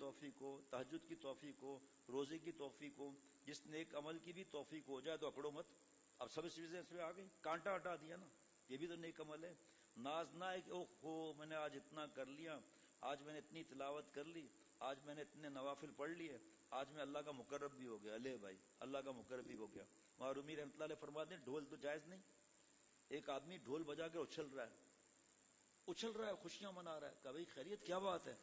توفیق ہو، تہجد کی توفیق ہو، روزے کی توفیق ہو، جس نیک عمل کی بھی توفیق ہو جائے تو اکڑو مت. اب سب چیزیں اس میں آ گئی، کانٹا ہٹا دیا نا، یہ بھی تو نیک عمل ہے. ناز نہ ہے کہ او ہو میں نے آج اتنا کر لیا، آج میں نے اتنی تلاوت کر لی، آج میں نے اتنے نوافل پڑھ لیے، آج میں اللہ کا مقرب بھی ہو گیا. لے بھائی اللہ کا مقرب بھی ہو گیا. معرومی رحمۃ اللہ علیہ فرماتے ہیں ڈھول تو جائز نہیں. ایک آدمی ڈھول بجا کے اچھل رہا ہے، خوشیاں منا رہا ہے. کہ بھائی خیریت کیا بات ہے؟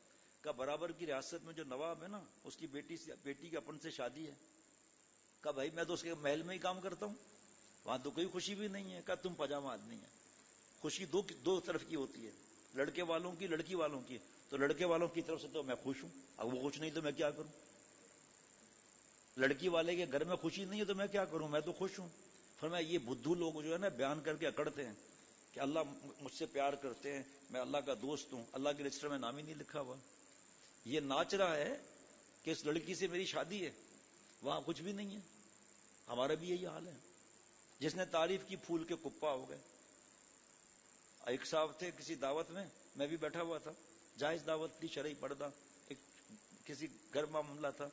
کہ برابر کی ریاست میں جو نواب ہے نا، اس کی بیٹی کے اپن سے شادی ہے. کہ بھائی میں تو اس کے محل میں ہی کام کرتا ہوں، وہاں تو کوئی خوشی بھی نہیں ہے. کہ تم پاجامہ آدمی ہے. خوشی دو طرف کی ہوتی ہے، لڑکے والوں کی، لڑکی والوں کی. تو لڑکے والوں کی طرف سے تو میں خوش ہوں، اب وہ خوش نہیں تو میں کیا کروں؟ لڑکی والے کے گھر میں خوشی نہیں ہے تو میں کیا کروں؟ میں تو خوش ہوں. فرمایا یہ بدھو لوگ جو ہے نا بیان کر کے اکڑتے ہیں کہ اللہ مجھ سے پیار کرتے ہیں، میں اللہ کا دوست ہوں، اللہ کے رجسٹر میں نام ہی نہیں لکھا ہوا. یہ ناچ رہا ہے کہ اس لڑکی سے میری شادی ہے، وہاں کچھ بھی نہیں ہے. ہمارا بھی یہی حال ہے. جس نے تعریف کی پھول کے کپا ہو گئے. ایک صاحب تھے کسی دعوت میں، میں بھی بیٹھا ہوا تھا، جائز دعوت تھی، شرعی پردہ، ایک کسی گھر میں معاملہ تھا.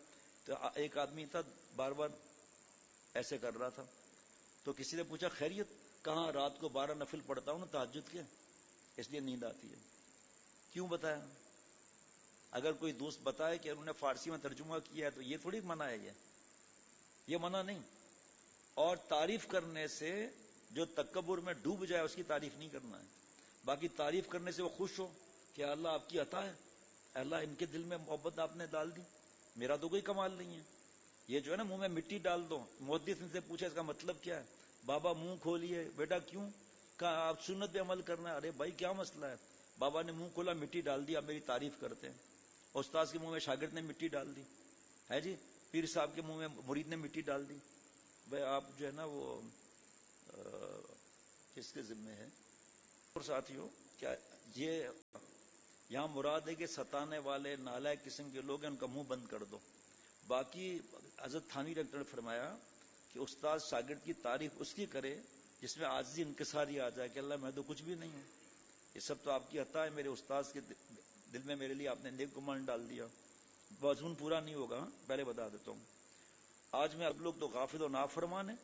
تو ایک آدمی تھا بار بار ایسے کر رہا تھا. تو کسی نے پوچھا خیریت؟ کہاں رات کو 12 نفل پڑھتا ہوں نا تہجد کے، اس لیے نیند آتی ہے. کیوں بتایا؟ اگر کوئی دوست بتائے کہ انہوں نے فارسی میں ترجمہ کیا ہے تو یہ تھوڑی منع ہے، یہ منع نہیں. اور تعریف کرنے سے جو تکبر میں ڈوب جائے اس کی تعریف نہیں کرنا ہے. باقی تعریف کرنے سے وہ خوش ہو کہ اللہ آپ کی عطا ہے، اللہ ان کے دل میں محبت آپ نے ڈال دی، میرا تو کوئی کمال نہیں ہے. یہ جو ہے نا منہ میں مٹی ڈال دو. محدث سے پوچھا اس کا مطلب کیا ہے؟ بابا منہ کھولیے. بیٹا کیوں؟ کہا آپ سنت پہ عمل کرنا ہے. ارے بھائی کیا مسئلہ ہے؟ بابا نے منہ کھولا، مٹی ڈال دی، آپ میری تعریف کرتے ہیں. استاد کے منہ میں شاگرد نے مٹی ڈال دی ہے جی، پیر صاحب کے منہ میں مرید نے مٹی ڈال دی. بھائی آپ جو ہے نا وہ کس کے ذمے ہے؟ اور ساتھیوں کیا یہ یہاں مراد ہے کہ ستانے والے نالائق قسم کے لوگ ہیں، ان کا منہ بند کر دو. باقی حضرت تھانوی رحمۃ اللہ نے فرمایا کہ استاد شاگرد کی تعریف اس کی کرے جس میں عاجزی انکساری آ جائے کہ اللہ میں تو کچھ بھی نہیں ہوں، یہ سب تو آپ کی عطا ہے. میرے استاد کے دل میں میرے لیے آپ نے نیک گمان ڈال دیا. مضمون پورا نہیں ہوگا، پہلے بتا دیتا ہوں. آج میں اب لوگ تو غافل و نافرمان ہیں،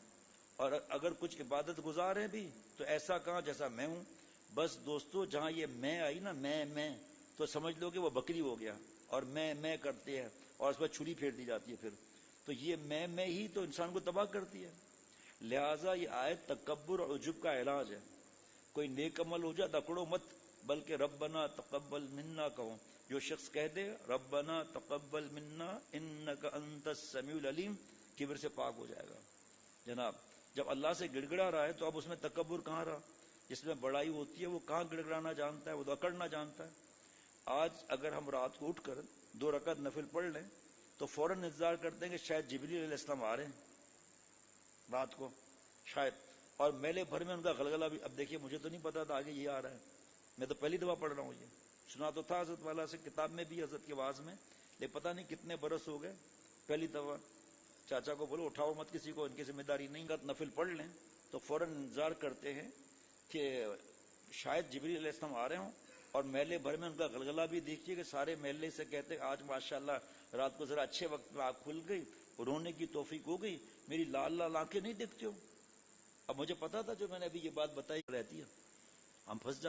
اور اگر کچھ عبادت گزار ہیں بھی تو ایسا کہاں جیسا میں ہوں. بس دوستو جہاں یہ میں آئی نا، میں تو سمجھ لو کہ وہ بکری ہو گیا، اور میں کرتے ہیں اور اس پر چھری پھیر دی جاتی ہے. پھر تو یہ میں ہی تو انسان کو تباہ کرتی ہے. لہذا یہ آیت تکبر اور عجب کا علاج ہے. کوئی نیک عمل ہو جائے اکڑو مت، بلکہ ربنا تقبل منا کہو. جو شخص کہہ دے ربنا تقبل منا انک انت السمیع العلیم، کبر سے پاک ہو جائے گا. جناب جب اللہ سے گڑ گڑا رہا ہے تو اب اس میں تکبر کہاں رہا؟ جس میں بڑائی ہوتی ہے وہ کہاں گڑ گڑانا جانتا ہے، وہ تو اکڑنا جانتا ہے. آج اگر ہم رات کو اٹھ کر 2 رکعت نفل پڑھ لیں تو فوراً انتظار کرتے ہیں کہ شاید جبریل علیہ السلام آ رہے ہیں رات کو، شاید. اور میلے بھر میں ان کا غلغلہ بھی. اب دیکھیے مجھے تو نہیں پتا تھا آگے یہ آ رہا ہے، میں تو پہلی دفعہ پڑھ رہا ہوں. یہ سنا تو تھا حضرت والا سے کتاب میں بھی، حضرت کے واعظ میں، لیکن پتہ نہیں کتنے برس ہو گئے پہلی دفعہ. چاچا کو بولو اٹھاؤ مت کسی کو، ان کی ذمہ داری نہیں. اگر نفل پڑھ لیں تو فوراً انتظار کرتے ہیں کہ شاید جبریل علیہ السلام آ رہے ہوں. اور میلے بھر میں ان کا غلغلہ بھی دیکھیے کہ سارے میلے سے کہتے ہیں آج ماشاءاللہ رات کو ذرا اچھے وقت میں آنکھ کھل گئی، رونے کی توفیق ہو گئی، میری لال لال آنکھیں نہیں دیکھتے ہو. اب مجھے پتا تھا جو میں نے ابھی یہ بات بتائی رہتی ہے، ہم پھنس جاتے